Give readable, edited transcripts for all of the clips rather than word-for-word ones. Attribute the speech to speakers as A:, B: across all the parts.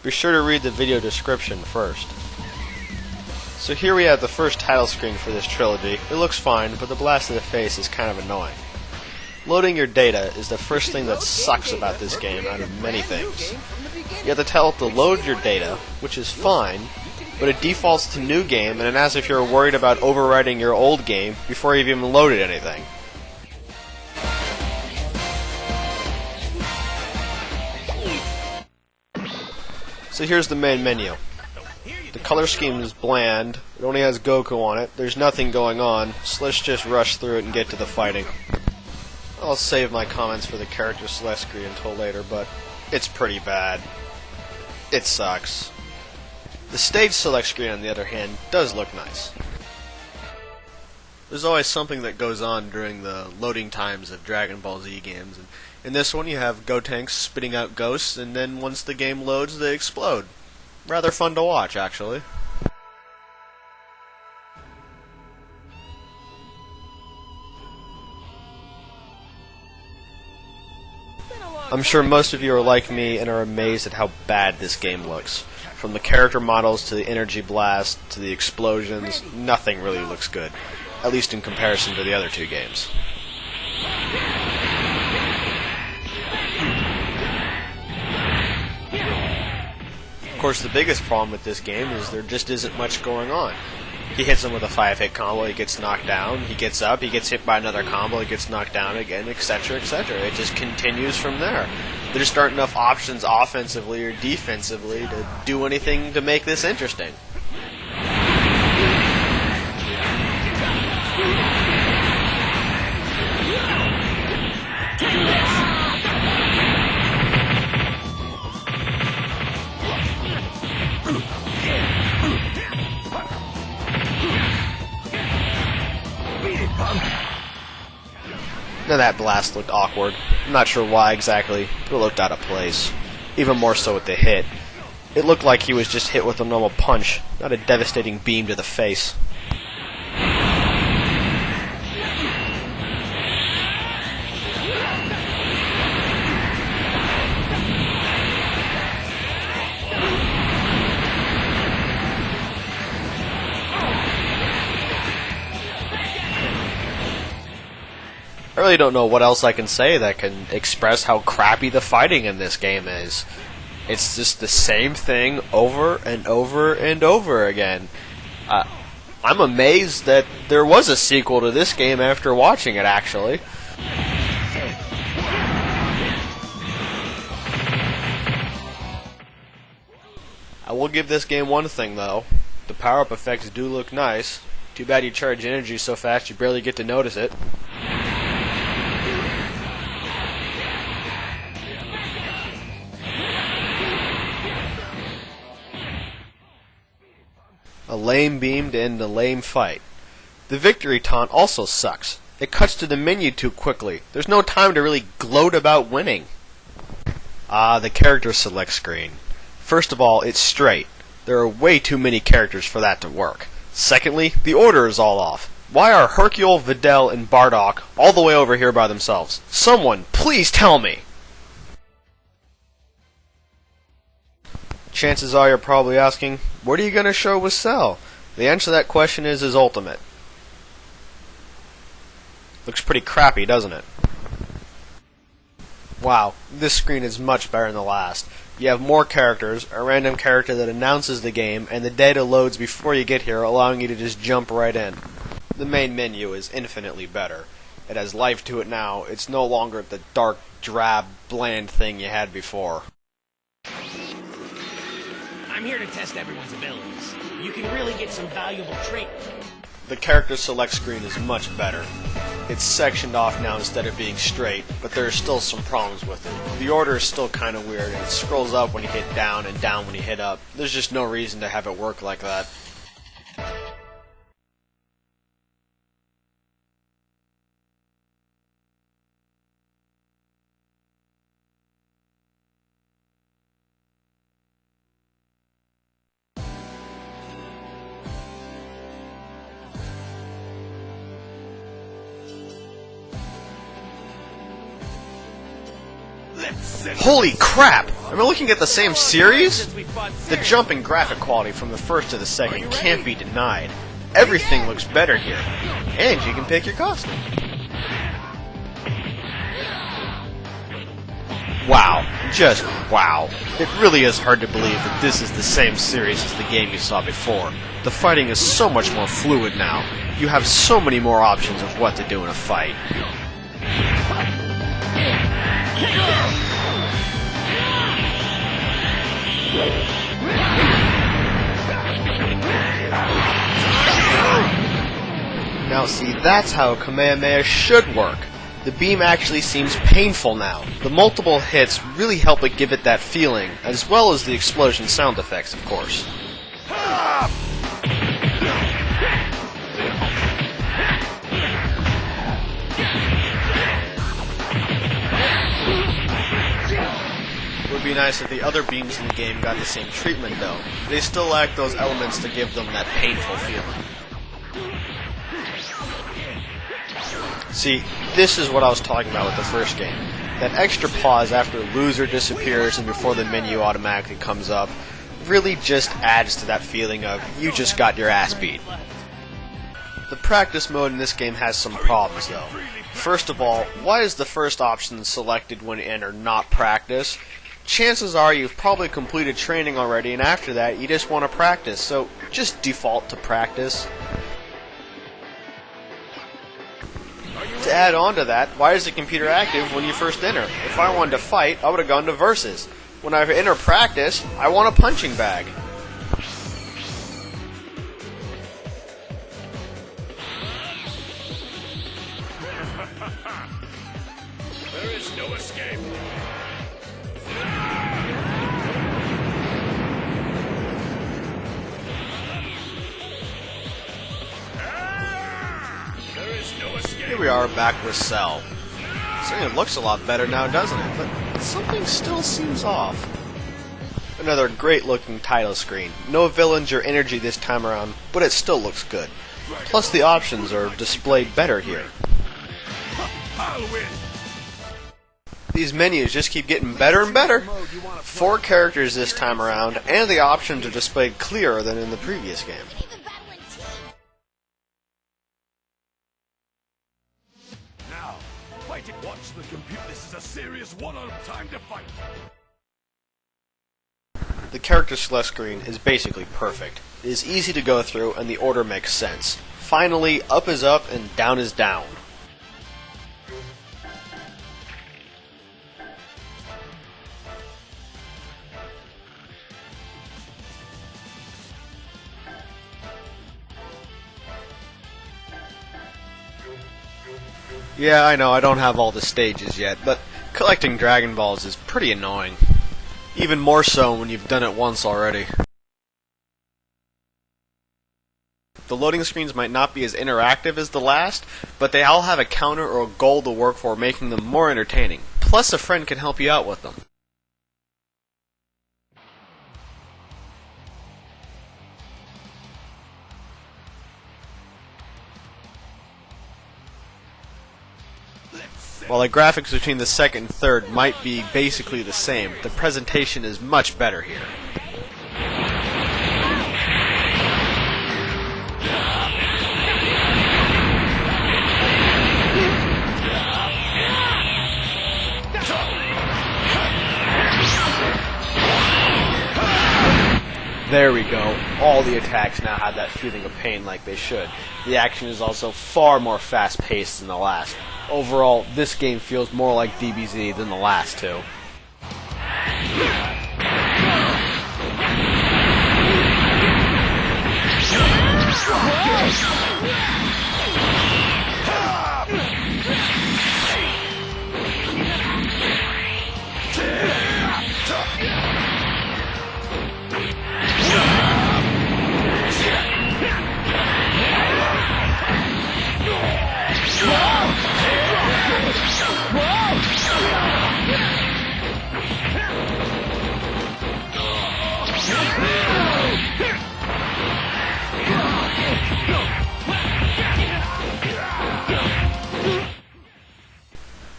A: be sure to read the video description first. So here we have the first title screen for this trilogy. It looks fine, but the blast to the face is kind of annoying. Loading your data is the first thing that sucks about this game out of many things. You have to tell it to load your data, which is fine, but it defaults to new game and it asks if you're worried about overwriting your old game before you've even loaded anything. So here's the main menu. The color scheme is bland, it only has Goku on it, there's nothing going on, so let's just rush through it and get to the fighting. I'll save my comments for the character select screen until later, but it's pretty bad. It sucks. The stage select screen, on the other hand, does look nice. There's always something that goes on during the loading times of Dragon Ball Z games, and in this one you have Gotenks spitting out ghosts, and then once the game loads, they explode. Rather fun to watch, actually. I'm sure most of you are like me and are amazed at how bad this game looks. From the character models to the energy blast to the explosions, nothing really looks good. At least in comparison to the other two games. Of course, the biggest problem with this game is there just isn't much going on. He hits him with a 5-hit combo, he gets knocked down, he gets up, he gets hit by another combo, he gets knocked down again, etc., etc. It just continues from there. There just aren't enough options offensively or defensively to do anything to make this interesting. Now that blast looked awkward. I'm not sure why exactly, but it looked out of place. Even more so with the hit. It looked like he was just hit with a normal punch, not a devastating beam to the face. I really don't know what else I can say that can express how crappy the fighting in this game is. It's just the same thing over and over and over again. I'm amazed that there was a sequel to this game after watching it, actually. I will give this game one thing, though. The power-up effects do look nice. Too bad you charge energy so fast you barely get to notice it. A lame beam to end a lame fight. The victory taunt also sucks. It cuts to the menu too quickly. There's no time to really gloat about winning. The character select screen. First of all, it's straight. There are way too many characters for that to work. Secondly, the order is all off. Why are Hercule, Videl, and Bardock all the way over here by themselves? Someone, please tell me! Chances are you're probably asking, what are you going to show with Cell? The answer to that question is his ultimate. Looks pretty crappy, doesn't it? Wow, this screen is much better than the last. You have more characters, a random character that announces the game, and the data loads before you get here, allowing you to just jump right in. The main menu is infinitely better. It has life to it now. It's no longer the dark, drab, bland thing you had before.
B: I'm here to test everyone's abilities. You can really get some valuable traits.
A: The character select screen is much better. It's sectioned off now instead of being straight, but there are still some problems with it. The order is still kind of weird, and it scrolls up when you hit down and down when you hit up. There's just no reason to have it work like that. Holy crap! Am I looking at the same series? The jump in graphic quality from the first to the second can't be denied. Everything looks better here. And you can pick your costume. Wow. Just wow. It really is hard to believe that this is the same series as the game you saw before. The fighting is so much more fluid now. You have so many more options of what to do in a fight. Now see, that's how a Kamehameha should work. The beam actually seems painful now. The multiple hits really help it give it that feeling, as well as the explosion sound effects, of course. It would be nice if the other beams in the game got the same treatment, though. They still lack those elements to give them that painful feeling. See, this is what I was talking about with the first game. That extra pause after the loser disappears and before the menu automatically comes up really just adds to that feeling of you just got your ass beat. The practice mode in this game has some problems, though. First of all, why is the first option selected when you enter not practice? Chances are you've probably completed training already, and after that you just want to practice, so just default to practice. To add on to that, why is the computer active when you first enter? If I wanted to fight, I would have gone to Versus. When I enter practice, I want a punching bag.
C: There is no escape.
A: Here we are back with Cell. It looks a lot better now, doesn't it? But something still seems off. Another great looking title screen. No villains or energy this time around, but it still looks good. Plus the options are displayed better here.
C: I'll win.
A: These menus just keep getting better and better. 4 characters this time around, and the options are displayed clearer than in the previous game.
C: Now, fight it. Watch the computer. This is a serious one-on time to fight.
A: The character select screen is basically perfect. It is easy to go through, and the order makes sense. Finally, up is up and down is down. Yeah, I know, I don't have all the stages yet, but collecting Dragon Balls is pretty annoying. Even more so when you've done it once already. The loading screens might not be as interactive as the last, but they all have a counter or a goal to work for, making them more entertaining. Plus a friend can help you out with them. While the graphics between the second and third might be basically the same, the presentation is much better here. There we go. All the attacks now have that feeling of pain like they should. The action is also far more fast-paced than the last. Overall, this game feels more like DBZ than the last two.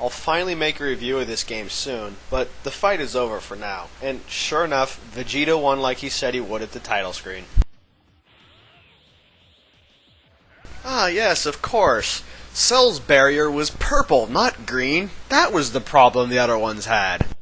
A: I'll finally make a review of this game soon, but the fight is over for now. And sure enough, Vegeta won like he said he would at the title screen. Ah, yes, of course. Cell's barrier was purple, not green. That was the problem the other ones had.